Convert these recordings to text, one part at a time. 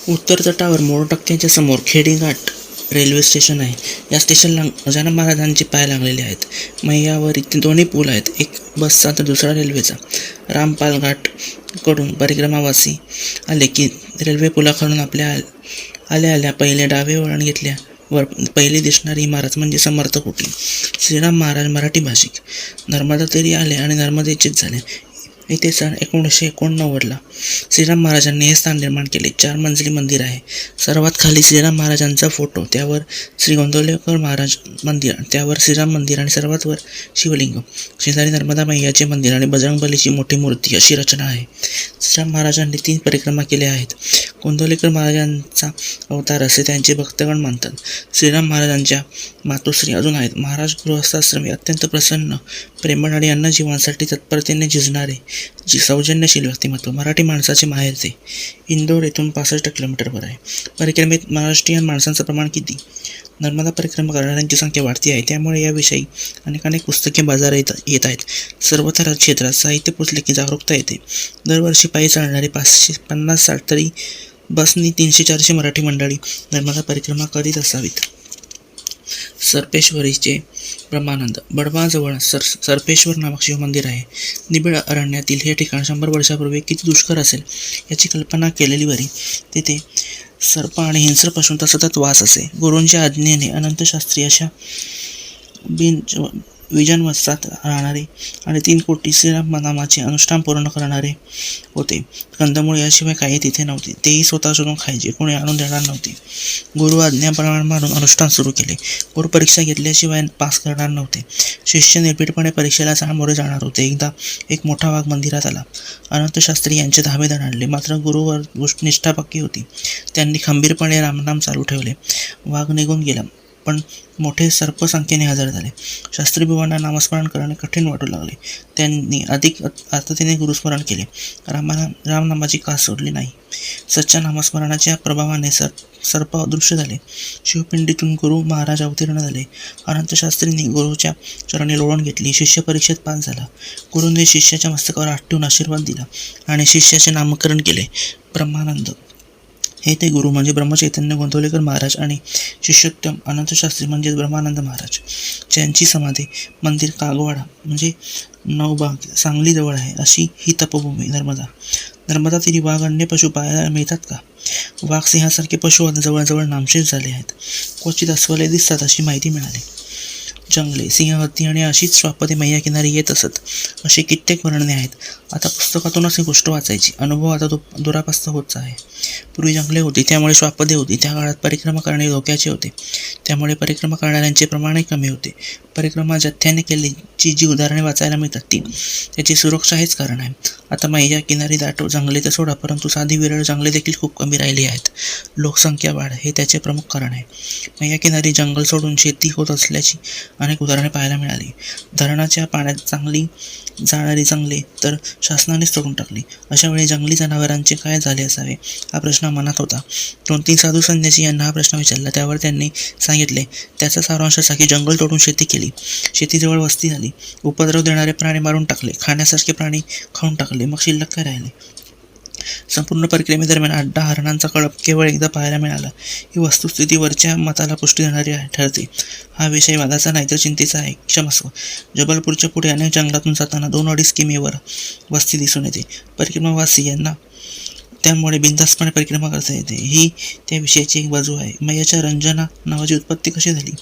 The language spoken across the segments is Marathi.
उत्तर तटावर मोरटक्क्याच्या समोर खेडीघाट रेल्वे स्टेशन आहे. या स्टेशनला गजानन महाराजांचे पाय लागलेले आहेत. मैयावर इथे दोन्ही पूल आहेत, एक बसचा तर दुसरा रेल्वेचा. रामपाल घाट कडून परिक्रमावासी आले की रेल्वे पुलाकडून आल्या पहिले डावे वळण घेतल्यावर पहिली दिसणारी इमारत म्हणजे समर्थ कुटी. श्रीराम महाराज मराठी भाषिक. नर्मदा तीरी आले आणि नर्मदेचेच झाले. येथे सन 1989ला श्रीराम महाराजांनी हे स्थान निर्माण केले. 4 मजली मंदिर आहे. सर्वात खाली श्रीराम महाराजांचा फोटो, त्यावर श्री गोंदवलेकर महाराज मंदिर, त्यावर श्रीराम मंदिर आणि सर्वात वर शिवलिंग. शेजारी नर्मदा मैयाचे मंदिर आणि बजरंगबलीची मोठी मूर्ती अशी रचना आहे. श्रीराम महाराजांनी 3 परिक्रमा केल्या आहेत. गोंदवलेकर महाराजांचा अवतार असे त्यांचे भक्तगण मानतात. श्रीराम महाराजांच्या मातोश्री अजून आहेत. महाराज गृहस्थाश्रमी, अत्यंत प्रसन्न, प्रेमळ आणि अन्नजीवांसाठी तत्परतेने झिजणारे सौजन्यशील व्यक्तिमत्व. मराठी माणसाचे माहेर ते. इंदोर येथून 65 किलोमीटरवर आहे. परिक्रमेत महाराष्ट्रीयन माणसांचं प्रमाण किती? नर्मदा परिक्रमा करणाऱ्यांची संख्या वाढती आहे, त्यामुळे याविषयी अनेक पुस्तके बाजारात येत आहेत. सर्वत्र क्षेत्रात साहित्य पोचले की जागरूकता येते. दरवर्षी पायी चालणारी 550-60 तरी बसनी 300-400 मराठी मंडळी नर्मदा परिक्रमा करीत असावीत. सर्पेश्वरीचे ब्रह्मानंद. बडवाजवळ सर्पेश्वर नामक शिवमंदिर आहे. निबिड अरण्यातील हे ठिकाण 100 वर्षापूर्वी किती दुष्कर असेल याची कल्पना केलेली बरी. तेथे सर्प आणि हिंस्र पशूंचा सतत वास असे. गुरूंच्या आज्ञेने अनंत शास्त्री अशा विजनवस्त्रात राहणारे आणि 3 कोटी श्रीराम नामाचे अनुष्ठान पूर्ण करणारे होते. कंदमूळ याशिवाय काही तिथे नव्हते. तेही स्वतः शोधून खायचे, कोणी आणून देणार नव्हते. गुरु आज्ञाप्रमाण मानून अनुष्ठान सुरू केले. गुरु परीक्षा घेतल्याशिवाय पास करणार नव्हते. शिष्य निर्भीडपणे परीक्षेला सामोरे जाणार होते. एकदा एक मोठा वाघ मंदिरात आला. अनंत शास्त्री यांचे धाबेदार आणले, मात्र गुरुवर निष्ठा पक्की होती. त्यांनी खंबीरपणे रामनाम चालू ठेवले. वाघ निघून गेला, पण मोठे सर्प संख्येने हजर झाले. शास्त्रीबुवांना नामस्मरण करणे कठीण वाटू लागले. त्यांनी अधिक आर्ततेने गुरुस्मरण केले. रामनामाची कास सोडली नाही. सच्च्या नामस्मरणाच्या प्रभावाने सर्प अदृश्य झाले. शिवपिंडीतून गुरु महाराज अवतीर्ण झाले. अनंत शास्त्रींनी गुरुच्या चरणी लोळण घेतली. शिष्य परीक्षेत पास झाला. गुरुने शिष्याच्या मस्तकावर हात ठेवून आशीर्वाद दिला आणि शिष्याचे नामकरण केले. ब्रह्मानंद. हे ते गुरु म्हणजे ब्रह्मचैतन्य गोंदवलेकर महाराज आणि शिष्योत्तम अनंत शास्त्री म्हणजे ब्रह्मानंद महाराज. ज्यांची समाधी मंदिर कागवाडा म्हणजे नवबाग सांगलीजवळ आहे. अशी ही तपभूमी नर्मदा तीरी वाघ अन्य पशु पाहायला मिळतात का? वाघ सिंहासारखे पशु जवळजवळ नामशेष झाले आहेत. क्वचित अस्वले दिसतात अशी माहिती मिळाली. जंगले, सिंह, हत्ती आणि अशीच श्वापदे मैया किनारी येत असत अशी कित्येक वर्णने आहेत. आता पुस्तकातूनच ही गोष्ट वाचायची. अनुभव आता दुरापास्त होत आहे. पूर्वी जंगले होती, त्यामुळे श्वापदे होती. त्या काळात परिक्रमा करणे धोक्याचे होते, त्यामुळे परिक्रमा करणाऱ्यांचे प्रमाणही कमी होते. परिक्रमा जथ्याने केल्याची जी उदाहरणे वाचायला मिळतात त्याची सुरक्षा हेच कारण आहे. आता मैया किनारी दाटो जंगले तर सोडा, परंतु साधी विरळ जंगले देखील खूप कमी राहिली आहेत. लोकसंख्या वाढ हे त्याचे प्रमुख कारण आहे. मैया किनारी जंगल सोडून शेती होत असल्याची अनेक उदाहरणे पाहायला मिळाली. धरणाच्या पाण्यात चांगली जाणारी जंगले तर शासनानेच तोडून टाकली. अशा वेळी जंगली जनावरांचे काय झाले असावे हा प्रश्न मनात होता. 2-3 साधू संन्यासी यांना हा प्रश्न विचारला. त्यावर त्यांनी सांगितले, त्याचा सारांश असा की जंगल तोडून शेती केली, शेतीजवळ वस्ती झाली, उपद्रव देणारे प्राणी मारून टाकले, खाण्यासारखे प्राणी खाऊन टाकले, मग शिल्लक काय राहिले? संपूर्ण परिक्रमेदरम्यान 8-10 हरणांचा कळप केवळ एकदा पाहायला मिळाला. ही वस्तुस्थिती वरच्या मताला पुष्टी देणारी ठरते. हा विषय वादाचा नाही तर चिंतेचा आहे. क्षमस्व. जबलपूरच्या पुढे अनेक जंगलातून जाताना 2-2.5 किमीवर वस्ती दिसून येते. परिक्रमावासी यांना त्यामुळे बिनधास्तपणे परिक्रमा करता येते. ही त्या विषयाची एक बाजू आहे. मैयाच्या रंजना नावाची उत्पत्ती कशी झाली?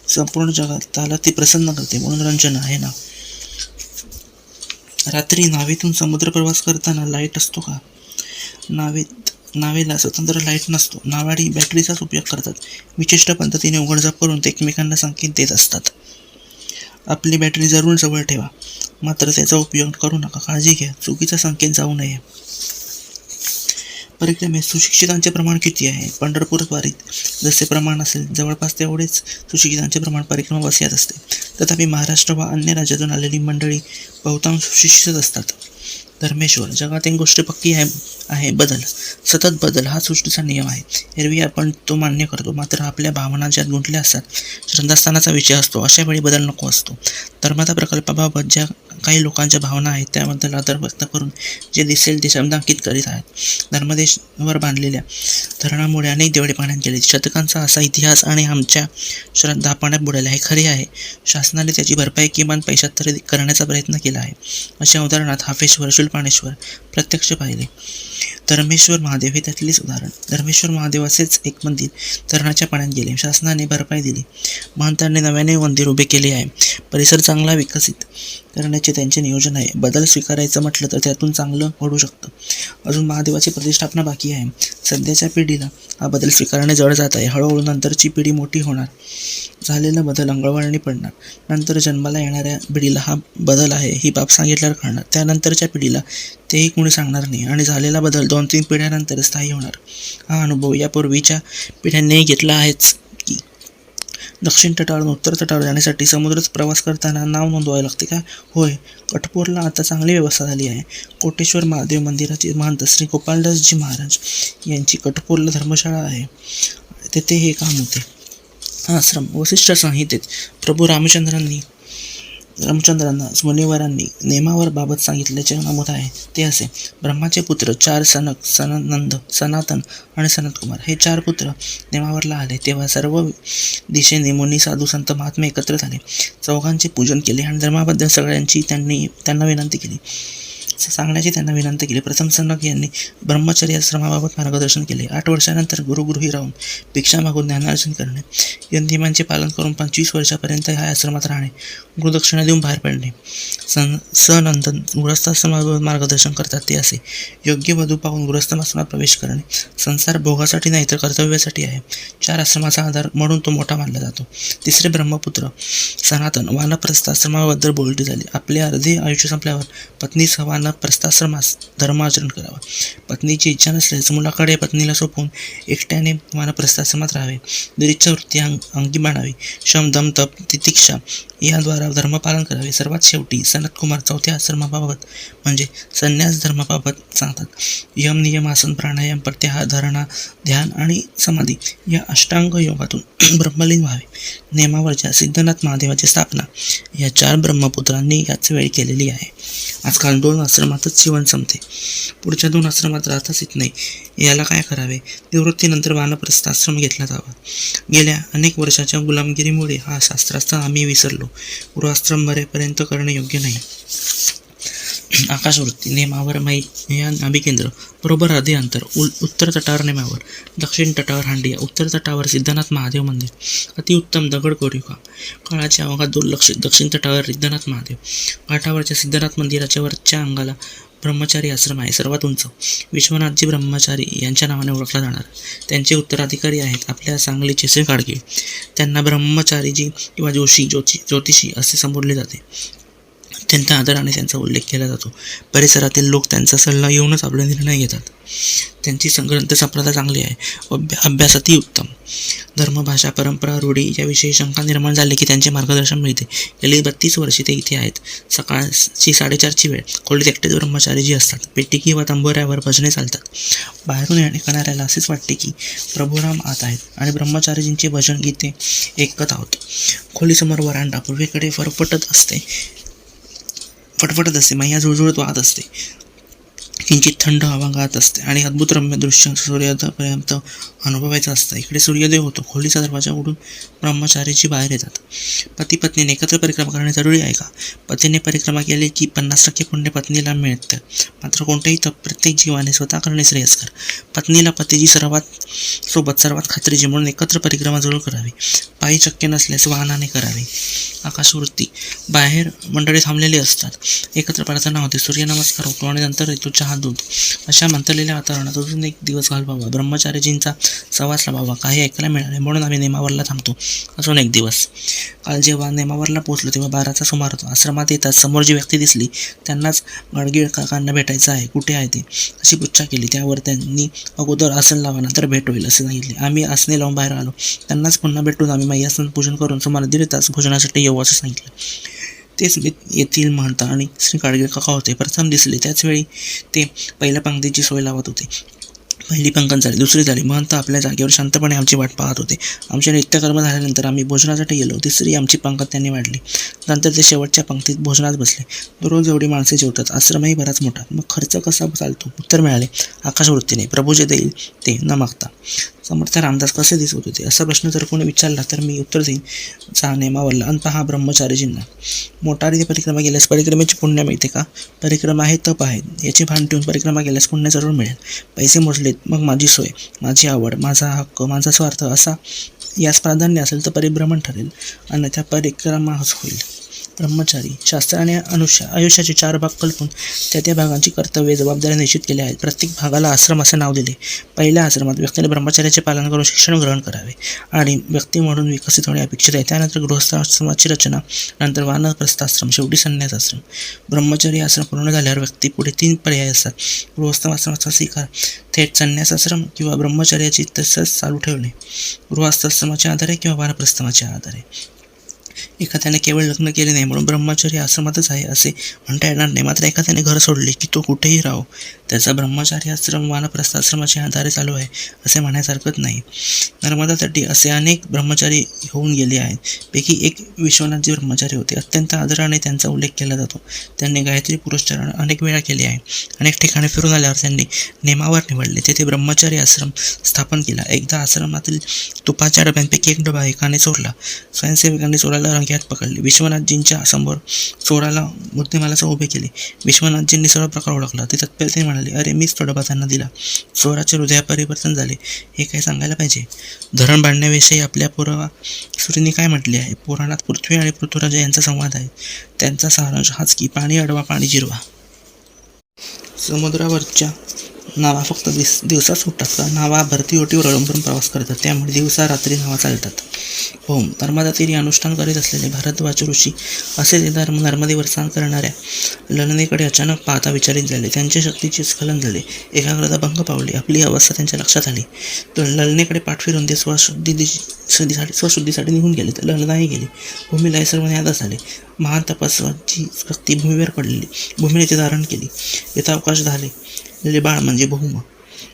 संपूर्ण जगाला ती प्रसन्न करते म्हणून रंजना आहे नाव. रात्री नावेतून समुद्र प्रवास करताना लाईट असतो का? नावेला स्वतंत्र लाईट नसतो. नावाडी बॅटरीचाच उपयोग करतात. विशिष्ट पद्धतीने उघडझाप करून ते एकमेकांना संकेत देत असतात. आपली बॅटरी जरूर जवळ ठेवा, मात्र त्याचा उपयोग करू नका. काळजी घ्या, चुकीचा संकेत जाऊ नये. परिक्रमेत सुशिक्षितांचे प्रमाण किती आहे? पंढरपूर वारीत जसे प्रमाण असेल जवळपास तेवढेच सुशिक्षितांचे प्रमाण परिक्रमावासियात असते. तथापि महाराष्ट्र व अन्य राज्यातून आलेली मंडळी बहुतांश सुशिक्षित असतात. धर्मेश्वर. जगात एक गोष्ट पक्की आहे, बदल. सतत बदल हा सृष्टीचा नियम आहे. एरवी आपण तो मान्य करतो, मात्र आपल्या भावना ज्यात गुंतल्या असतात, श्रद्धास्थानाचा विषय असतो, अशा वेळी बदल नको असतो. नर्मदा प्रकल्पाबाबत ज्या काही लोकांच्या भावना आहेत त्याबद्दल आदर व्यक्त करून जे दिसेल ते शब्दांकित करीत आहेत. धर्मदेशवर बांधलेल्या धरणामुळे अनेक देवळे पाण्यात गेले. शतकांचा असा इतिहास आणि आमच्या श्रद्धा पाण्यात बुडाल्या हे खरे आहे. शासनाने त्याची भरपाई किमान पैशात तरी करण्याचा प्रयत्न केला आहे. अशा उदाहरणात हाफेश्वर, शूलपाणेश्वर प्रत्यक्ष पाहिले. धर्मेश्वर महादेव हे त्यातलेच उदाहरण. धर्मेश्वर महादेवाचेच एक मंदिर धरणाच्या पाण्यात गेले. शासनाने भरपाई दिली. महंतांनी नव्याने मंदिर उभे केले आहे. परिसर चांगला विकसित करण्याचे त्यांचे नियोजन आहे. बदल स्वीकारायचं म्हटलं तर त्यातून चांगलं घडू शकतं. अजून महादेवाची प्रतिष्ठापना बाकी आहे. सध्याच्या पिढीला हा बदल स्वीकारणे जड जात आहे. हळूहळू नंतरची पिढी मोठी होणार. झालेला बदल अंगवळणी पडणार. नंतर जन्माला येणाऱ्या पिढीला हा बदल आहे ही बाब सांगितल्यावर कळणार. त्यानंतरच्या पिढीला तेही कोणी सांगणार नाही आणि झालेला बदल 2-3 पिढ्यानंतर स्थायी होणार. हा अनुभव यापूर्वीच्या पिढ्यांनीही घेतला आहेच की. दक्षिण तटावरून उत्तर तटावर जाण्यासाठी समुद्रात प्रवास करताना नाव नोंदवावे लागते का? होय. कठपूरला आता चांगली व्यवस्था झाली आहे. कोटेश्वर महादेव मंदिराचे महंत श्री गोपालदासजी महाराज यांची कठपूरला धर्मशाळा आहे. तेथे हे काम होते. हा आश्रम वसिष्ठ संहितेत प्रभू रामचंद्रांना मुनिवरांनी नेमावर बाबत सांगितल्याचे नमूद आहे. ते असे: ब्रह्माचे पुत्र 4 सनक, सनंद, सनातन आणि सनतकुमार हे 4 पुत्र नेमावरला आले. तेव्हा सर्व दिशेने मुनी, साधू, संत, महात्मे एकत्र झाले. चौघांचे पूजन केले आणि धर्माबद्दल सगळ्यांची त्यांना विनंती केली. प्रथम सनक यांनी ब्रह्मचर्य आश्रमाबाबत मार्गदर्शन केले. 8 वर्षानंतर गुरुगृही राहून भिक्षा मागून ज्ञानार्जन करणे, यमनियमांचे पालन करून 25 वर्षापर्यंत ह्या आश्रमात राहणे, गुरुदक्षिणा देऊन बाहेर पडणे. सनंदन गृहस्थाश्रमाबाबत मार्गदर्शन करतात. ते असे: योग्य वधू पाहून गृहस्थाश्रमात प्रवेश करणे. संसार भोगासाठी नाही तर कर्तव्यासाठी आहे. 4 आश्रमाचा आधार म्हणून तो मोठा मानला जातो. तिसरे ब्रह्मपुत्र सनातन वानप्रस्थाश्रमाबद्दल बोलणी झाली. आपले अर्धे आयुष्य संपल्यावर पत्नीसह वानप्रस्थाश्रमास धर्माचरण करावा. पत्नीची इच्छा नसल्यास मुलाकडे पत्नीला सोपवून एकट्याने वानप्रस्थाश्रमात राहावे. दुरिच्छा वृत्ती अंगी बाणावी. शम, दम, तप, तितिक्षा याद्वारा धर्मपालन करावे. सर्वात शेवटी सनतकुमार 4थ्या आश्रमाबाबत म्हणजे संन्यास धर्माबाबत सांगतात. यम, नियम, आसन, प्राणायाम, प्रत्याहार, धारणा, ध्यान आणि समाधी या अष्टांग योगातून ब्रह्मलीन व्हावे. नेमावरच्या सिद्धनाथ महादेवाची स्थापना या 4 ब्रह्मपुत्रांनी याच वेळी केलेली आहे. आजकाल 2 आश्रमातच जीवन संपते. पुढच्या 2 आश्रमात राहताच येत नाही. याला काय करावे? निवृत्तीनंतर वानप्रस्थाश्रम घेतला जावा. गेल्या अनेक वर्षाच्या गुलामगिरीमुळे हा शास्त्रार्थ आम्ही विसरलो. गृहाश्रम मरेपर्यंत करणे योग्य नाही. आकाशवृत्ती नेमावर या नाभिकेंद्र बरोबर अर्धे अंतर. उत्तर तटावर नेमावर, दक्षिण तटावर हांडिया, उत्तर तटावर सिद्धनाथ महादेव मंदिर. अतिउत्तम दगड कोरीव काळाच्या अवघात दुर्लक्षित. दक्षिण तटावर सिद्धनाथ महादेव. घाटावरच्या सिद्धनाथ मंदिराच्या वरच्या अंगाला ब्रह्मचारी आश्रम आहे. सर्वात उंच विश्वनाथजी ब्रह्मचारी यांच्या नावाने ओळखला जाणार. त्यांचे उत्तराधिकारी आहेत आपल्या सांगलीचे श्री गाडगे. त्यांना ब्रह्मचारीजी किंवा ज्योतिषी असे संबोधले जाते. अत्यंत आदराने त्यांचा उल्लेख केला जातो. परिसरातील लोक त्यांचा सल्ला घेऊनच आपले निर्णय घेतात. त्यांची ग्रंथ संप्रदाय चांगली आहे. अभ्यास अति उत्तम. धर्म, भाषा, परंपरा, रूढी याविषयी शंका निर्माण झाली की त्यांचे मार्गदर्शन मिळते. गेली 32 वर्षे ते इथे आहेत. सकाळची 4:30ची वेळ. खोलीत एकटेच ब्रह्मचारीजी असतात. पेटी किंवा तंबोऱ्यावर भजने चालतात. बाहेरून येणाऱ्याला असेच वाटते की प्रभुराम आत आहेत आणि ब्रह्मचारीजींचे भजन गीते ऐकत आहोत. खोलीसमोर वरांडा. पूर्वेकडे फटफटत असते. मैया जुळजुळत वाहत असते. किंचित थंड हवा गात असते आणि अद्भुत रम्य दृश्य सूर्योदयापर्यंत अनुभवायचं असतं. इकडे सूर्योदय होतो. खोलीचा दरवाजा उघडून ब्रह्मचारीजी बाहेर येतात. पती पत्नीने एकत्र परिक्रमा करणे जरुरी आहे का? पतीने परिक्रमा केली की 50% पुण्य पत्नीला मिळतं. मात्र कोणतेही तप प्रत्येक जीवाने स्वतः करणे श्रेयस्कर. पत्नीला पतीची सर्वात खात्रीची म्हणून एकत्र परिक्रमा जरूर करावी. पायी शक्य नसल्यास वाहनाने करावी. आकाशवृत्ती. बाहेर मंडळी थांबलेली असतात. एकत्र प्रार्थना होते. सूर्यनमस्कार होतो आणि नंतर येतो चहा, दूध. अशा मंतरलेल्या वातावरणात अजून एक दिवस घालवावा. ब्रह्मचारीजींचा सहवास लावावा. काही ऐकायला मिळाले म्हणून आम्ही नेमावरला थांबतो. अजून एक दिवस. काल जेव्हा नेमावरला पोहोचलो तेव्हा 12चा सुमार होता. आश्रमात येताच समोर जी व्यक्ती दिसली त्यांनाच गाडगीळ काकांना भेटायचं आहे. कुठे आहे ते अशी पृच्छा केली. त्यावर त्यांनी अगोदर आसन लावा नंतर भेट होईल असे सांगितले. आम्ही आसने लावून बाहेर आलो. त्यांनाच पुन्हा भेटून आम्ही मैयासन पूजन करून सुमारे 1.5 तास भोजनासाठी येऊ असं सांगितलं. तेच येथील महंत आणि श्री गाडगे काका होते. प्रथम दिसले त्याचवेळी ते पहिल्या पंक्तीची सोय लावत होते. पहिली पंगत झाली, दुसरी झाली. महंत आपल्या जागेवर शांतपणे आमची वाट पाहत होते. आमचे नित्यकर्म झाल्यानंतर आम्ही भोजनासाठी गेलो. तिसरी आमची पंगत त्यांनी वाढली. नंतर ते शेवटच्या पंक्तीत भोजनात बसले. दररोज एवढी माणसे जेवतात. आश्रमही बराच मोठा. मग खर्च कसा चालतो? उत्तर मिळाले, आकाशवृत्तीने. प्रभू जे देईल ते न मागता. समर्थ रामदास कसे दिसत होते असा प्रश्न जर कोणी विचारला तर मी उत्तर देईन, चा नेमावरला आणि पहा ब्रह्मचारीजींना. मोटारीने परिक्रमा केल्यास परिक्रमेची पुण्य मिळते का? परिक्रमा आहे, तप आहे. याची भान ठेवून परिक्रमा केल्यास पुण्य जरूर मिळेल. पैसे मोजलेत मग माझी सोय, माझी आवड, माझा हक्क, माझा स्वार्थ असा यास प्राधान्य असेल तर परिभ्रमण ठरेल, अन्यथा परिक्रमाच होईल. ब्रह्मचारी शास्त्राने आयुष्याचे 4 भाग कल्पून त्या भागांची कर्तव्ये जबाबदाऱ्या निश्चित केल्या आहेत. प्रत्येक भागाला आश्रम असे नाव दिले. पहिल्या आश्रमात व्यक्तीने ब्रह्मचर्याचे पालन करून शिक्षण ग्रहण करावे आणि व्यक्ती म्हणून विकसित होणे अपेक्षित आहे. त्यानंतर गृहस्थाश्रमाची रचना, नंतर वानप्रस्थाश्रम, शेवटी संन्यासाश्रम. ब्रह्मचर्य आश्रम पूर्ण झाल्यावर व्यक्ती पुढे 3 पर्याय असतात. गृहस्थाश्रमाचा स्वीकार, थेट संन्यासाश्रम किंवा ब्रह्मचर्याची तसंच चालू ठेवणे, गृहस्थाश्रमाच्या आधारे किंवा वानप्रस्थामाच्या आधारे. एखाद्याने केवळ लग्न केले नाही म्हणून ब्रह्मचर्य आश्रमातच आहे असे म्हणता येणार नाही. मात्र एखाद्याने घर सोडले की तो कुठेही राहो, त्याचा ब्रह्मचारी आश्रम वानप्रस्थाश्रमाच्या आधारे चालू आहे असे म्हणायचं हरकत नाही. नर्मदा तटी असे अनेक ब्रह्मचारी होऊन गेले आहेत. पैकी एक विश्वनाथजी ब्रह्मचारी होते. अत्यंत आदराने त्यांचा उल्लेख केला जातो. त्यांनी गायत्री पुरस्चरण अनेक वेळा केले आहे. अनेक ठिकाणी फिरून आल्यावर त्यांनी नेमावर निवडले. तेथे ब्रह्मचारी आश्रम स्थापन केला. एकदा आश्रमातील तुपाच्या डब्यांपैकी एक डबा एकाने चोरला. स्वयंसेवकांनी चोराला रंगेहात पकडले. विश्वनाथजींच्या समोर चोराला मुद्देमालासह उभे केले. विश्वनाथजींनी सर्व प्रकार ओळखला. ते तत्परतेने म्हणाले, अरे मीच तो डबा त्यांना दिला. चोराचे हृदय परिवर्तन झाले. हे काय सांगायला पाहिजे. धरण बांधण्याविषयी आपल्या पूर्वासुरींनी काय म्हटले आहे? पुराणात पृथ्वी आणि पृथ्वीराज यांचा संवाद आहे. त्यांचा सारांश हाच की पाणी अडवा, पाणी जिरवा. समुद्रावरच्या नावा फक्त दिवसा सुटतात का? नावा भरती ओटीवर अवलंबून प्रवास करतात. त्यामुळे दिवसा रात्री नावा चालतात. ओम. नर्मदा तीरी अनुष्ठान करीत असलेले भारद्वाज ऋषी असे ते नर्मदेवर स्नान करणाऱ्या ललनेकडे अचानक पाहता विचलित झाले. त्यांच्या शक्तीचे स्खलन झाले. एकाग्रता भंग पावली. आपली अवस्था त्यांच्या लक्षात आली. तर ललनेकडे पाठ फिरून ते स्वशुद्धीसाठी निघून गेले. तर ललनाही गेली. भूमीला हे सर्व ज्ञात झाले. महान तपस्वाची शक्ती भूमीवर पडलेली. भूमीने ते धारण केली. यथावकाश झाले बाळ म्हणजे बहुम.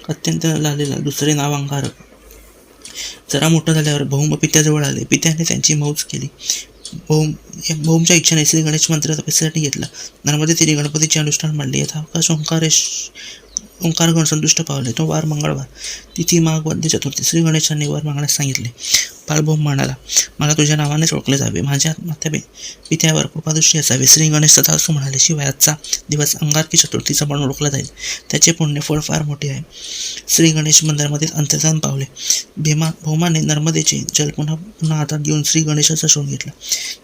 अत्यंत लालेला. दुसरे नाव अंगारक. जरा मोठं झाल्यावर बहुम पित्याजवळ आले. पित्याने त्यांची मौज केली. बहुमच्या इच्छेने श्री गणेश मंत्र तपस्येसाठी घेतला. नर्मदे तीरी गणपतीचे अनुष्ठान मांडले. यथावकाश ओंकारगण संतुष्ट पावले. तो वार मंगळवार, तिथी माघ वद्य चतुर्थी. श्री गणेशांनी वर मागण्यास सांगितले. बाळभौम म्हणाला, मला तुझ्या नावानेच ओळखले जावे. माझ्या पित्यावर कृपादृष्टी असावी. श्री गणेश तथास्तु म्हणाले. शिवाय आजचा दिवस अंगारकी चतुर्थीचा पण ओळखला जाईल. त्याचे पुण्य फळ फार मोठे आहे. श्री गणेश मंदिरामध्ये अंतर्धान पावले. भौमाने नर्मदेचे जल पुन्हा हातात घेऊन श्री गणेशाचा शोध घेतला.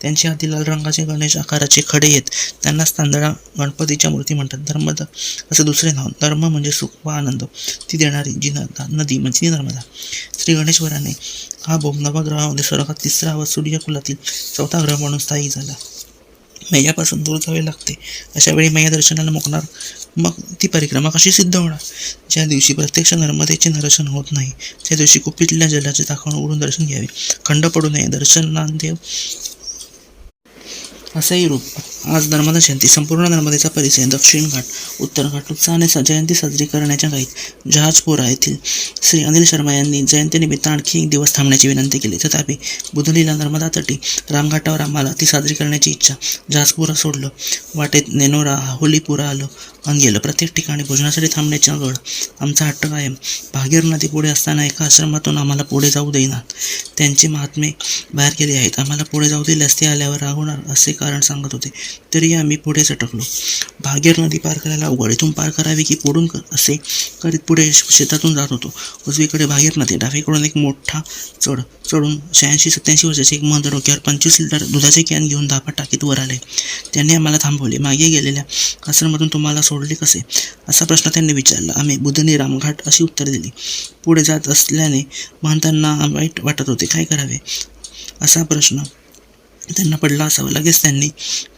त्यांच्या हाती लाल रंगाचे गणेश आकाराचे खडे येत. त्यांना तांदळा गणपतीच्या मूर्ती म्हणतात. धर्मद असे दुसरे नाव. धर्म म्हणजे सुख व आनंद ती देणारी जी नदी म्हणजे नर्मदा. श्री गणेश्वराने हा भौम नवग्रहामध्ये स्वर्गात 3रा व सूर्यकुलातील 4था ग्रह म्हणून स्थायी झाला. मैयापासून दूर जावे लागते. अशा वेळी मैया दर्शनाला मुकणार. मग ती परिक्रमा कशी सिद्ध होणार? ज्या दिवशी प्रत्यक्ष नर्मदेचे दर्शन होत नाही त्या दिवशी कुपीतल्या जलाचे दाखवून उडून दर्शन घ्यावे. खंड पडू नये. दर्शनादेव असेही रूप. आज नर्मदा जयंती. संपूर्ण नर्मदेचा परिसर, दक्षिण घाट, उत्तर घाट उत्साहाने जयंती साजरी करण्याच्या घाईत जहाजपुरा येथील श्री अनिल शर्मा यांनी जयंतीनिमित्त आणखी एक दिवस थांबण्याची विनंती केली. तथापि बुधनीला नर्मदा तटी रामघाटावर आम्हाला ती साजरी करण्याची इच्छा. जहाजपुरा सोडलं. वाटेत नेनोरा, होलीपुरा आलं आणि गेलं. प्रत्येक ठिकाणी भोजनासाठी थांबण्याचा गड. आमचा हट्ट कायम. भागीर नदी पुढे असताना एका आश्रमातून आम्हाला पुढे जाऊ देईनात. त्यांचे महात्मे बाहेर गेले आहेत. आम्हाला पुढे जाऊ दिल्यास ते आल्यावर रागवणार असे कारण सांगत होते. तरी आम्ही पुढे झटकलो. भागीर नदी पार करायला अवघड. इथून पार करावी की पुढून असे करीत पुढे शेतातून जात होतो. उजवीकडे भागीर नदी, डावीकडून एक मोठा चढून 86-87 वर्षाचे एक महंत डोक्यावर 25 लिटर दुधाचे कॅन घेऊन धापा टाकीत वर आले. त्यांनी आम्हाला थांबवले. मागे गेलेल्या आश्रमातून तुम्हाला सोडले कसे असा प्रश्न त्यांनी विचारला. आम्ही बुधनी रामघाट अशी उत्तर दिली. पुढे जात असल्याने महंतांना वाईट वाटत होते. काय करावे असा प्रश्न त्यांना पडला असावा. लगेच त्यांनी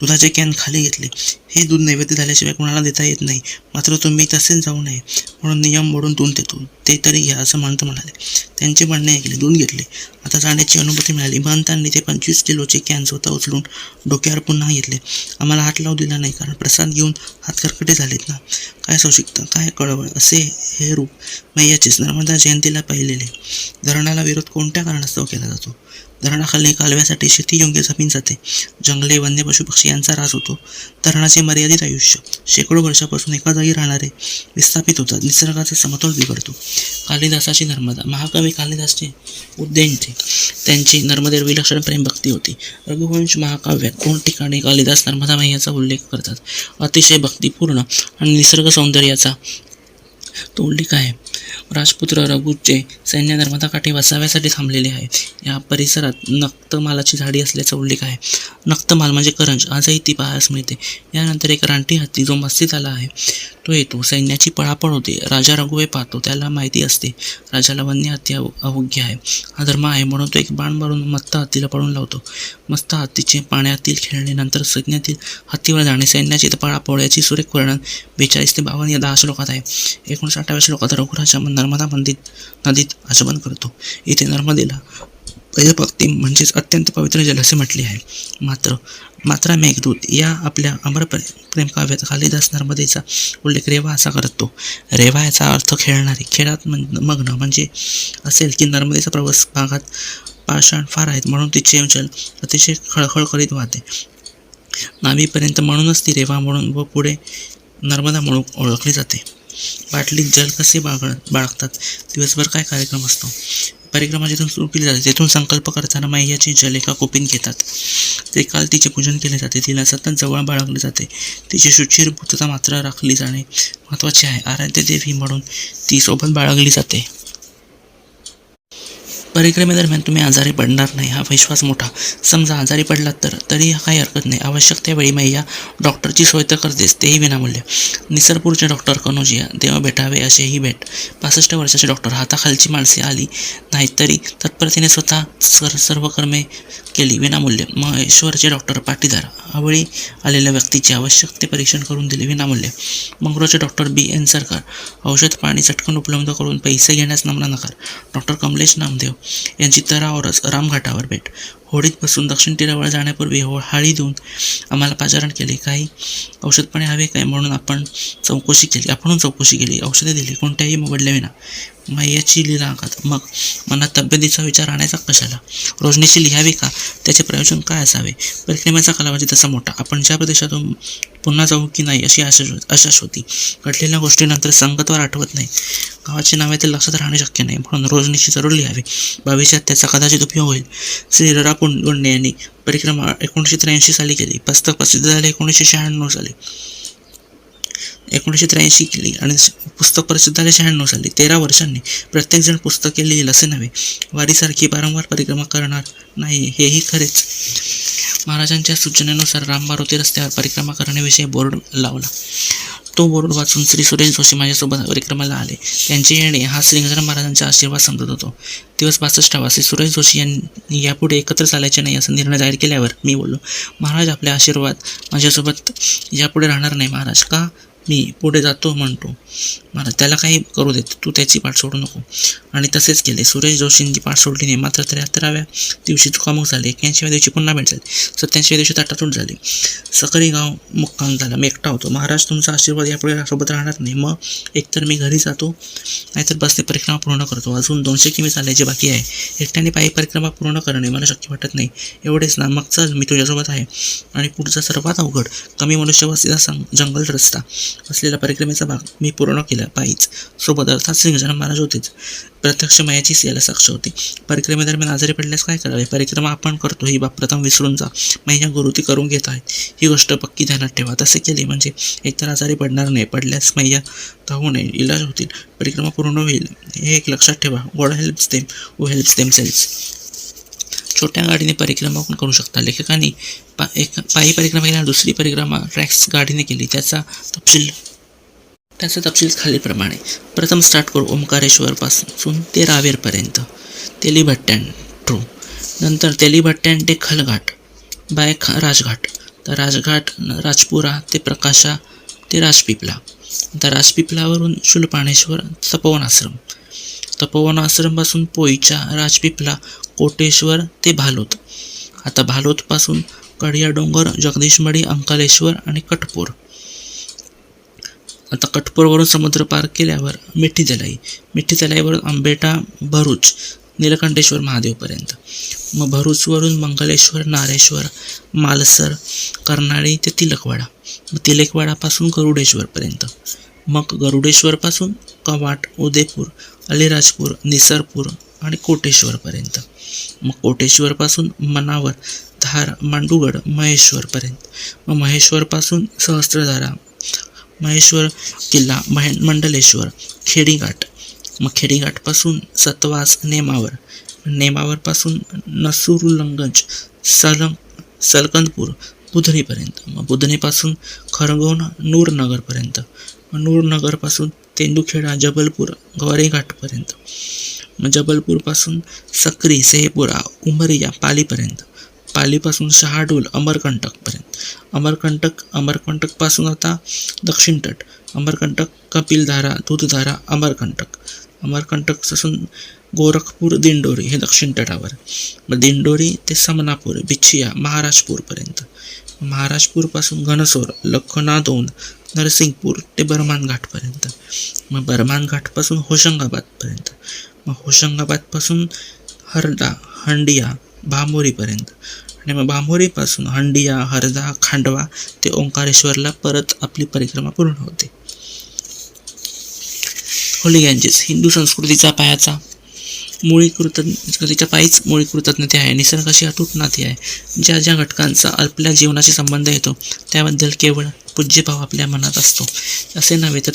दुधाचे कॅन खाली घेतले. हे दूध नैवेद्य झाल्याशिवाय कोणाला देता येत नाही. मात्र तुम्ही तसेच जाऊ नये म्हणून नियम मोडून दूध देतो. ते तरी घ्या असं म्हणत म्हणाले. त्यांचे म्हणणे ऐकले. दूध घेतले. आता आता जाण्याची अनुभूती मिळाली. महंतांनी ते 25 किलोचे कॅन स्वतः उचलून डोक्यावर पुन्हा घेतले. आम्हाला हात लावू दिला नाही, कारण प्रसाद घेऊन हात करकटे झालेत ना. काय सौशिकता, काय कळवळ, असे हे रूप मैयाचेच. नर्मदा जयंतीला पाहिलेले. धरणाला विरोध कोणत्या कारणास्तव केला जातो? धरणाखाली कालव्यासाठी शेतीयोग्य जमीन जाते. जंगले, वन्य पशुपक्षी यांचा ऱ्हास होतो. धरणाचे मर्यादित आयुष्य. शेकडो वर्षापासून एका जागी राहणारे विस्थापित होतात. निसर्गाचा समतोल बिघडतो. कालिदासाची नर्मदा. महाकवी कालिदासचे उद्देंचे त्यांची नर्मदेवर विलक्षण प्रेमभक्ती होती. रघुवंश महाकाव्यात 2 ठिकाणी कालिदास नर्मदा मैयाचा उल्लेख करतात. अतिशय भक्तिपूर्ण आणि निसर्ग सौंदर्याचा तो उल्लेख आहे. राजपुत्र रघुचे सैन्य नर्मदाकाठी वसाव्यासाठी थांबलेले आहे. या परिसरात नक्तमालाची झाडी असल्याचा उल्लेख आहे. नक्तमाल म्हणजे करंज, आजही ती पाहायला मिळते. यानंतर एक रानटी हत्ती जो मस्तीत आला आहे तो येतो. सैन्याची पळापळ होते. राजा रघुवे पाहतो. त्याला माहिती असते राजाला वन्य हत्ती अवघ्य आहे. हा धर्म आहे म्हणून तो एक बाण मारून मस्त हत्तीला पळून लावतो. मस्त हत्तीचे पाण्यातील खेळणे, नंतर सैन्यातील हत्तीवर जाणे, सैन्याची पळापळ याची सुरेख वर्णन 42 ते 52 या 10 श्लोकात आहे. 59व्या श्लोकात रघुराजा नर्मदा नदीत आचमन करतो. इथे नर्मदेला भयभक्ती म्हणजेच अत्यंत पवित्र जल असे म्हटले आहे. मात्र मेघदूत या आपल्या अमर प्रेमकाव्यात कालिदास नर्मदेचा उल्लेख रेवा असा करतो. रेवा याचा अर्थ खेळणारी, खेळात मग्न म्हणजे असेल की नर्मदेचा प्रवास भागात पाषाण फार आहेत म्हणून तिचे जल अतिशय खळखळ करीत वाहते नाभीपर्यंत. म्हणूनच ती रेवा म्हणून व पुढे नर्मदा म्हणून ओळखली जाते. बाटलीत जल कसे बाळगतात? दिवसभर काय कार्यक्रम असतो? परिक्रमा जिथून सुरू केली जाते तेथून संकल्प करताना मैयाचे जल एका कोपीत घेतात. ते काल तिचे पूजन केले जाते. तिला सतत जवळ बाळगले जाते. तिची शुचिर्भूतता मात्र राखली जाणे महत्त्वाचे आहे. आराध्य देवी म्हणून ती सोबत बाळगली जाते. परिक्रमेदरम्यान तुम्ही आजारी पडणार नाही हा विश्वास मोठा. समजा आजारी पडलात तरी काही हरकत नाही. आवश्यक त्यावेळी मैया डॉक्टरची सोय तर करतेच, तेही विनामूल्य. निसरपूरचे डॉक्टर कनोजिया देव भेटावे असेही भेट. 65 वर्षाचे डॉक्टर. हाताखालची माणसे आली नाहीत तरी तत्परतेने स्वतः सर्व कर्मे केली विनामूल्य. महेश्वरचे डॉक्टर पाटीदार आवळी आलेल्या व्यक्तीचे आवश्यक ते परीक्षण करून दिले विनामूल्य. मंगरूळचे डॉक्टर B.N. सरकार औषध पाणी चटकन उपलब्ध करून पैसे घेण्यास नम्र नकार. डॉक्टर कमलेश नामदेव यांची तरावरच रामघाटावर भेट. होडीत बसून दक्षिण तीरावर जाण्यापूर्वी हाळी देऊन आम्हाला पाचारण केले. काही औषधपाणी हवे काय म्हणून आपण चौकशी केली. औषधे दिली कोणत्याही मोबदल्या विना. मैयाची लीलाघात. मग मनात तब्येतीचा विचार आणायचा कशाला? रोजनीशी लिहावे का? त्याचे प्रयोजन काय असावे? परिक्रमेचा कालावधी तसा मोठा. आपण ज्या प्रदेशातून पुन्हा जाऊ की नाही अशी आशा होती. घडलेल्या गोष्टीनंतर संगतवर आठवत नाही. गावाची नावे तर लक्षात राहणे शक्य नाही म्हणून रोजनीशी जरूर लिहावे. भविष्यात त्याचा कदाचित उपयोग होईल. श्री र. रा. पुंडे यांनी परिक्रमा 1983 साली केली. पुस्तक प्रसिद्ध झाले 1996 साली. 1983 केली आणि पुस्तक प्रसिद्ध झाले 96 साली. 13 वर्षांनी. प्रत्येकजण पुस्तके लिहिल असे नव्हे. वारीसारखी वारंवार परिक्रमा करणार नाही हेही खरेच. महाराजांच्या सूचनेनुसार राममारुती रस्त्यावर परिक्रमा करण्याविषयी बोर्ड लावला. तो बोर्ड वाचून श्री सुरेश जोशी माझ्यासोबत परिक्रमाला आले. त्यांचे येणे हा श्री गजानन महाराजांचा आशीर्वाद समजत होतो. दिवस 62वा. श्री सुरेश जोशी यांनी यापुढे एकत्र चालायचे नाही असा निर्णय जाहीर केल्यावर मी बोललो, महाराज आपले आशीर्वाद माझ्यासोबत यापुढे राहणार नाही. महाराज का? मी पुढे जातो म्हणतो. महाराज त्याला काही करू देत, तू त्याची पाठ सोडू नको. आणि तसेच केले. सुरेश जोशींची पाठ सोडली नाही. मात्र 73व्या दिवशी चुकामुक झाली. 81व्या दिवशी पुन्हा भेट झाली. 87व्या दिवशी ताटातूट झाली. सकरी गाव मुक्काम झाला. मी एकटा होतो. महाराज तुमचा आशीर्वाद यापुढे सोबत राहणार नाही. मग एकतर मी घरी जातो नाहीतर बसने परिक्रमा पूर्ण करतो. अजून 200 किमी चालायचे बाकी आहे. एकट्याने पायी परिक्रमा पूर्ण करणे मला शक्य वाटत नाही. एवढेच ना, मग चल मी तुझ्यासोबत आहे. आणि पुढचा सर्वात अवघड कमी मनुष्यवस्तीचा जंगल रस्ता असलेला परिक्रमेचा भाग मी पूर्ण केला पायीच. सोबत अर्थात श्री गजानन महाराज होतेच. प्रत्यक्ष मायाचीच याला साक्ष होती. परिक्रमेदरम्यान आजारी पडल्यास काय करावे? परिक्रमा आपण करतो ही बाब प्रथम विसरून जा. मैया गुरुती करून घेत आहेत ही गोष्ट पक्की ध्यानात ठेवा. तसे केले म्हणजे एकतर आजारी पडणार नाही. पडल्यास मैया धावू नये, इलाज होतील, परिक्रमा पूर्ण होईल हे एक लक्षात ठेवा. गॉड हेल्प्स देम हू हेल्प्स देमसेल्व्स. छोट्या गाडीने परिक्रमा पण करू शकता. लेखकांनी पायी परिक्रमा केल्यावर दुसरी परिक्रमा ट्रॅक्स गाडीने केली. त्याचा तपशील खालीलप्रमाणे. प्रथम स्टार्ट करू ओंकारेश्वरपासून ते रावेरपर्यंत तेलीभट्ट्यान. नंतर तेलीभट्ट्यान ते खलघाट बाय राजघाट. तर राजघाट राजपुरा ते प्रकाशा ते राजपिपला. तर राजपिपलावरून शूलपाणेश्वर तपोवन आश्रम. तपोवन आश्रमपासून पोईचा, राजपिपला, कोटेश्वर ते भालोत. आता भालोतपासून कडिया डोंगर, जगदीशमडी, अंकलेश्वर आणि कटपूर. आता कटपूरवरून समुद्र पार केल्यावर मिठी तलाई, आंबेटा, भरूच, नीलकंठेश्वर महादेवपर्यंत. मग भरूचवरून मंगलेश्वर, नारेश्वर, मालसर, कर्नाळी ते तिलकवाडा. मग तिलकवाडापासून गरुडेश्वरपर्यंत. मग गरुडेश्वरपासून कवाट, उदयपूर, अलिराजपूर, निसरपूर आणि कोटेश्वरपर्यंत. मग कोटेश्वरपासून मनावर, धार, मांडूगड, महेश्वरपर्यंत. मग महेश्वरपासून सहस्त्रधारा, महेश्वर किल्ला, मंडलेश्वर, खेडीघाट. मग खेडीघाटपासून सतवास, नेमावरपासून नसूरुलगंज, सलकंदपूर, बुधनीपर्यंत. मग बुधनीपासून खरगोन, नूरनगरपर्यंत. मग नूरनगरपासून तेंदुखेडा, जबलपूर, गौरीघाटपर्यंत. मग जबलपूरपासून सक्री, सेहपुरा, उमरिया, पालीपर्यंत. पालीपासून शहाडोल, अमरकंटकपर्यंत. अमरकंटकपासून आता दक्षिण तट, अमरकंटक, कपिलधारा, दूधधारा, अमरकंटकपासून गोरखपूर, दिंडोरी हे दक्षिण तटावर. मग दिंडोरी ते समनापूर, बिछिया, महाराजपूरपर्यंत. महाराजपूरपासून घनसोर, लखनादोन, नरसिंगपूर ते बरमान घाटपर्यंत. मग बरमान घाटपासून होशंगाबादपर्यंत. मग होशंगाबादपासून हरदा, हंडिया, भामोरीपर्यंत. आणि मग भामोरीपासून हंडिया, हरदा, खांडवा ते ओंकारेश्वरला परत आपली परिक्रमा पूर्ण होते. होली गँजेस हिंदू संस्कृतीचा पायाचा मुळी कृतज्ञतेच्या पायीच मुळी कृतज्ञते आहे. निसर्गाशी अतूट नाते आहे. ज्या ज्या घटकांचा आपल्या जीवनाशी संबंध येतो त्याबद्दल केवळ पूज्यभाव आपल्या मनात असतो असे नव्हे तर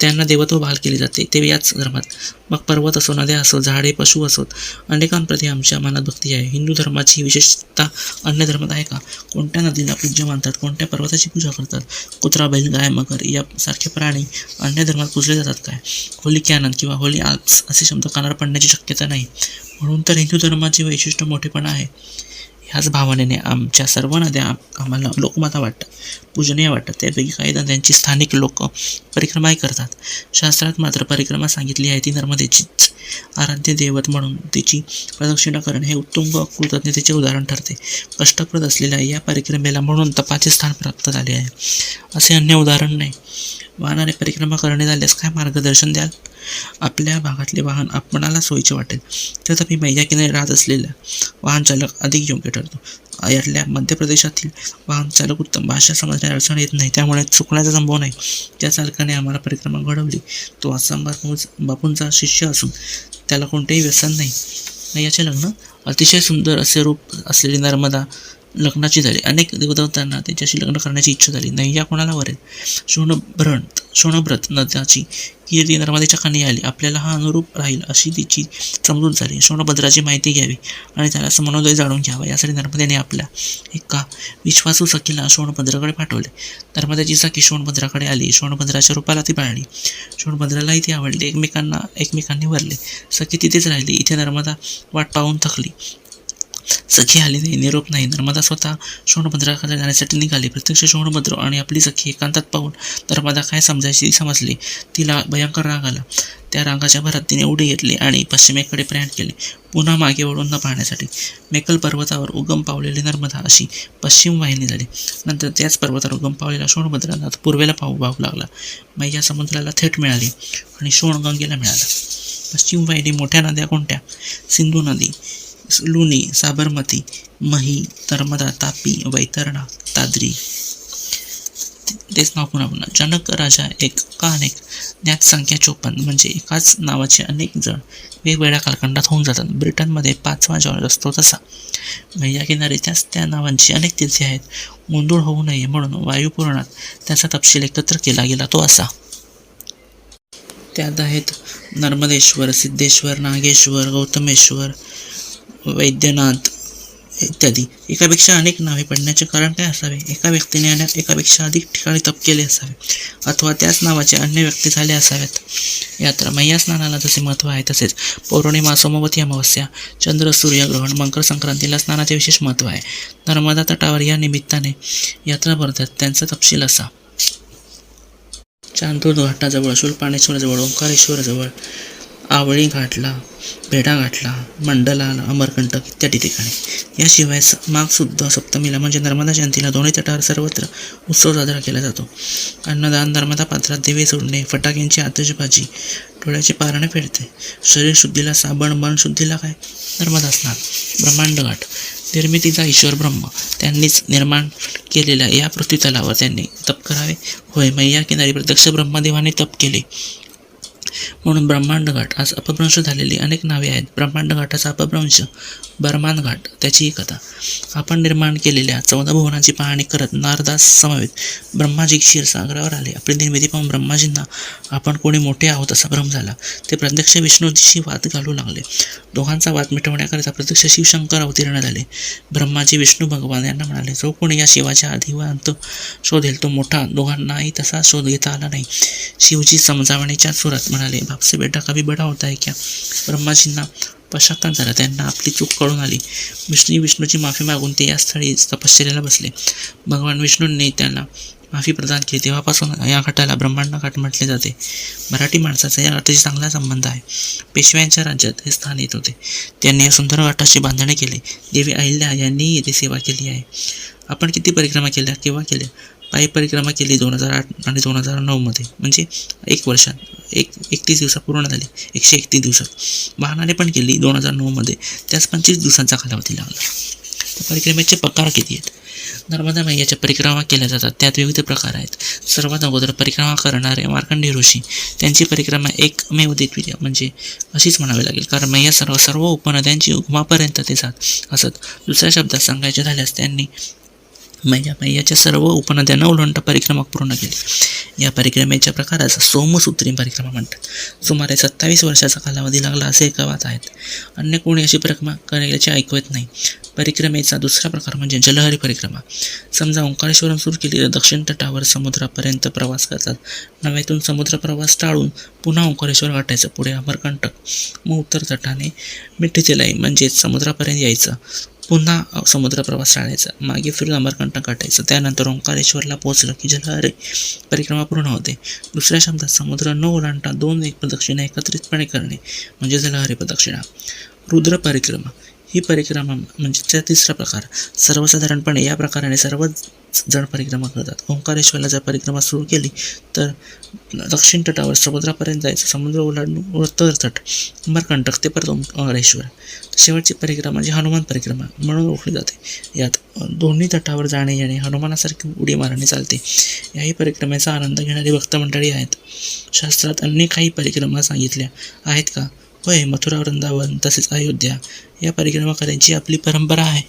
त्यांना देवत्व बहाल केले जाते ते याच धर्मात. मग पर्वत असो, नद्या असो, झाडे, पशु असोत, अनेकांप्रती आमच्या मनात भक्ती आहे. हिंदू धर्माची विशेषता अन्य धर्मात आहे का? कोणत्या नदीला पूज्य मानतात? कोणत्या पर्वताची पूजा करतात? कुत्रा, बैल, गाय, मगर यासारखे प्राणी अन्य धर्मात पूजले जातात काय? होली कॅनन किंवा होली आल्प्स असे शब्द कानावर पडण्याची शक्यता नाही. म्हणून तर हिंदू धर्माचे वैशिष्ट्य मोठेपणा आहे. ह्याच भावनेने आमच्या सर्व नद्या आम्हाला लोकमाता वाटतात, पूजनीय वाटतात. त्यापैकी काही नद्यांची स्थानिक लोक परिक्रमाही करतात. शास्त्रात मात्र परिक्रमा सांगितली आहे ती नर्मदेचीच. आराध्य दैवत म्हणून तिची प्रदक्षिणा करणे हे उत्तुंग कृतज्ञतेचे उदाहरण ठरते. कष्टप्रद असलेल्या या परिक्रमेला म्हणून तपाचे स्थान प्राप्त झाले आहे असे अन्य उदाहरण नाही. वाहनाने परिक्रमा करणे झाल्यास काय मार्गदर्शन द्याल? आपल्या भागातले वाहन आपणाला सोयीचे वाटेल. तथापि मैया किनारी राहत असलेला वाहन चालक अधिक योग्य ठरतो. यातल्या मध्य प्रदेशातील वाहन चालक उत्तम, भाषा समजण्यात अडचण येत नाही, त्यामुळे चुकण्याचा संभव नाही. ज्या चालकाने आम्हाला परिक्रमा घडवली तो आसाम बापूंचा शिष्य असून त्याला कोणतेही व्यसन नाही. मैयाचे लग्न अतिशय सुंदर असे रूप असलेली नर्मदा लग्नाची झाली. अनेक देवदेवतांना त्यांच्याशी लग्न करण्याची इच्छा झाली. नैया कोणाला वरेल? शोणभ्रत नद्याची कीर्ती नर्मदेच्या कानी आली. आपल्याला हा अनुरूप राहील अशी तिची समजूत झाली. शोणभद्राची माहिती घ्यावी आणि त्याला समन्वय जाणून घ्यावा यासाठी नर्मदेने आपल्या एका विश्वासू सखीला शोणभद्राकडे पाठवले. नर्मदेची सखी शोणभद्राकडे आली. शोणभद्राच्या रूपाला ती पाळली. शोणभद्रालाही ती आवडली. एकमेकांनी वरले. सखी तिथेच राहिली. इथे नर्मदा वाट पाहून थकली. सखी आली नाही, निरोप नाही. नर्मदा स्वतः शोणभद्राकडे जाण्यासाठी निघाली. प्रत्यक्ष शोणभद्र आणि आपली सखी एकांतात पाहून नर्मदा काय समजायची समजली. तिला भयंकर राग आला. त्या रागाच्या भरात तिने उडी घेतली आणि पश्चिमेकडे प्रयाण केले, पुन्हा मागे वळून न पाहण्यासाठी. मेकल पर्वतावर उगम पावलेली नर्मदा अशी पश्चिम वाहिनी झाली. नंतर त्याच पर्वतावर उगम पावलेला शोणभद्राला पूर्वेला वाहू लागला. मैया समुद्राला थेट मिळाली आणि शोण गंगेला मिळाला. पश्चिम वाहिनी मोठ्या नद्या कोणत्या? सिंधू नदी, लुनी, साबरमती, मही, नर्मदा, तापी, वैतरणा, दादरी. तेच नाव पुन्हा जनक राजा एक का अनेक, ज्ञात संख्या 54. म्हणजे एकाच नावाचे अनेक जण वेगवेगळ्या कालखंडात होऊन जातात. ब्रिटनमध्ये 5वा जॉर्ज असतो तसा. मैया किनारी त्या नावांची अनेक तीर्थे आहेत. गोंधळ होऊ नये म्हणून वायुपुराणात त्याचा तपशील एकत्र केला गेला तो असा. त्यात आहेत नर्मदेश्वर, सिद्धेश्वर, नागेश्वर, गौतमेश्वर, वैद्यनाथ इत्यादी. एकापेक्षा अनेक नावे पडण्याचे कारण काय असावे? एका व्यक्तीने एकापेक्षा अधिक ठिकाणी तप केले असावे, अथवा त्याच नावाचे अन्य व्यक्ती झाले असाव्यात. यात्रा मैया स्नानाला जसे महत्त्व आहे तसेच पौर्णिमा, सोमवती अमावस्या, चंद्र सूर्यग्रहण, मकर संक्रांतीला स्नानाचे विशेष महत्त्व आहे. नर्मदा तटावर या निमित्ताने यात्रा भरतात. त्यांचा तपशील असा. चांदूर घाटाजवळ, शूलपाणेश्वरजवळ, ओंकारेश्वरजवळ, आवळी घाटला, पेढा घाटला, मंडला आला, अमरकंटक इत्यादी ठिकाणी. याशिवाय माघ शुद्ध सप्तमीला म्हणजे नर्मदा जयंतीला दोन्ही तटावर सर्वत्र उत्सव साजरा केला जातो. अन्नदान, नर्मदा पात्रात दिवे सोडणे, फटाक्यांची आतषबाजी, डोळ्याचे पारणे फेडते. शरीर शुद्धीला साबण, मन शुद्धीला काय? नर्मदा स्नान. ब्रह्मांड घाट. निर्मितीचा ईश्वर ब्रह्म त्यांनीच निर्माण केलेल्या या पृथ्वीतलावर त्यांनी तप करावे. होय, मैया किनारी प्रत्यक्ष ब्रह्मदेवाने तप केले म्हणून ब्रह्मांड घाट. आज अपभ्रंश झालेली अनेक नावे आहेत. ब्रह्मांड घाटाचा अपभ्रंश बर्मान घाट. त्याची ही कथा. आपण निर्माण केलेल्या 14 भुवनाची पाहणी करत नारदास समवेत ब्रह्माजी क्षीरसागरावर आले. आपली निर्मिती पाहून ब्रह्माजींना आपण कोणी मोठे आहोत असा भ्रम झाला. ते प्रत्यक्ष विष्णूशी वाद घालू लागले. दोघांचा वाद मिटवण्याकरिता प्रत्यक्ष शिवशंकर अवतीर्ण झाले. ब्रह्माजी विष्णू भगवान यांना म्हणाले, जो कोणी या शिवाच्या आधी व अंत शोधेल तो मोठा. दोघांनाही तसा शोध घेता आला नाही. शिवजी समजावणीच्या सुरात म्हणाले, बापसे बेटा कभी बडा होता है क्या? ब्रह्माजींना पश्चाताप झाला. त्यांना आपली चूक कळून आली. विष्णूची माफी मागून ते या स्थळी तपश्चर्याला बसले. भगवान विष्णूंनी त्यांना माफी प्रदान केली. तेव्हापासून या घाटाला ब्रह्मांड घाट म्हटले जाते. मराठी माणसाचा या घाटाशी चांगला संबंध आहे. पेशव्यांच्या राज्यात हे स्थान येत होते. त्यांनी या सुंदर घाटाची बांधणी केली. देवी अहिल्या यांनीही येथे सेवा केली आहे. आपण किती परिक्रमा केल्या, केव्हा केल्या? पायी परिक्रमा केली 2008 आणि 2009 मध्ये, म्हणजे 1 वर्षात 31 दिवसात पूर्ण झाली. 131 दिवसात. वाहनाने पण केली 2009 मध्ये, त्याच 25 दिवसांचा कालावधी लागला. त्या परिक्रमेचे प्रकार किती आहेत? नर्मदा मैयाच्या परिक्रमा केल्या जातात. त्यात विविध प्रकार आहेत. सर्वात अगोदर परिक्रमा करणारे मार्कंडेय ऋषी. त्यांची परिक्रमा एकमेव द्वितीय म्हणजे अशीच म्हणावी लागेल, कारण मैया सर्व उपनद्यांची उगमापर्यंत ते जात असत. दुसऱ्या शब्दात सांगायचे झाल्यास त्यांनी मैयाच्या सर्व उपनद्यांना ओलांडून परिक्रमा पूर्ण केली. या परिक्रमेच्या प्रकारास सोमसूत्री परिक्रमा म्हणतात. सुमारे 27 वर्षाचा कालावधी लागला असे गावात आहेत. अन्य कोणी अशी परिक्रमा करायची ऐकवत नाही. परिक्रमेचा दुसरा प्रकार म्हणजे जलहरी परिक्रमा. समजा ओंकारेश्वरून सुरू केली तर दक्षिण तटावर समुद्रापर्यंत प्रवास करतात. नव्यातून समुद्र प्रवास टाळून पुन्हा ओंकारेश्वर गाठायचं. पुढे अमरकंटक, मग उत्तर तटाने मिठीचेलाई म्हणजेच समुद्रापर्यंत यायचं. पुन्हा समुद्र प्रवास टाळायचा. मागे फिरून अमरकंटक गाठायचं. त्यानंतर ओंकारेश्वरला पोहोचलं की जलहरी परिक्रमा पूर्ण होते. दुसऱ्या शब्दात समुद्र न ओलांडता 2 प्रदक्षिणा एकत्रितपणे करणे म्हणजे जलहरी प्रदक्षिणा. रुद्र परिक्रमा ही परिक्रमा म्हणजे तिसरा प्रकार. सर्वसाधारणपणे या प्रकाराने सर्वच जण परिक्रमा करतात. ओंकारेश्वरला जर परिक्रमा सुरू केली तर दक्षिण तटावर समुद्रापर्यंत जायचं. समुद्र ओलांडून उत्तर तट अमरकंटक ते परत ओंकारेश्वर. शेवटची परिक्रमा जी हनुमान परिक्रमा म्हणून ओळखली जाते. यात दोन्ही तटावर जाणे येणे हनुमानासारखी उडी मारणे चालते. याही परिक्रमेचा आनंद घेणारी भक्त मंडळी आहेत. शास्त्रात अन्य काही परिक्रमा सांगितल्या आहेत का? होय, मथुरा, वृंदावन तसेच अयोध्या या परिक्रमा करायची आपली परंपरा आहे.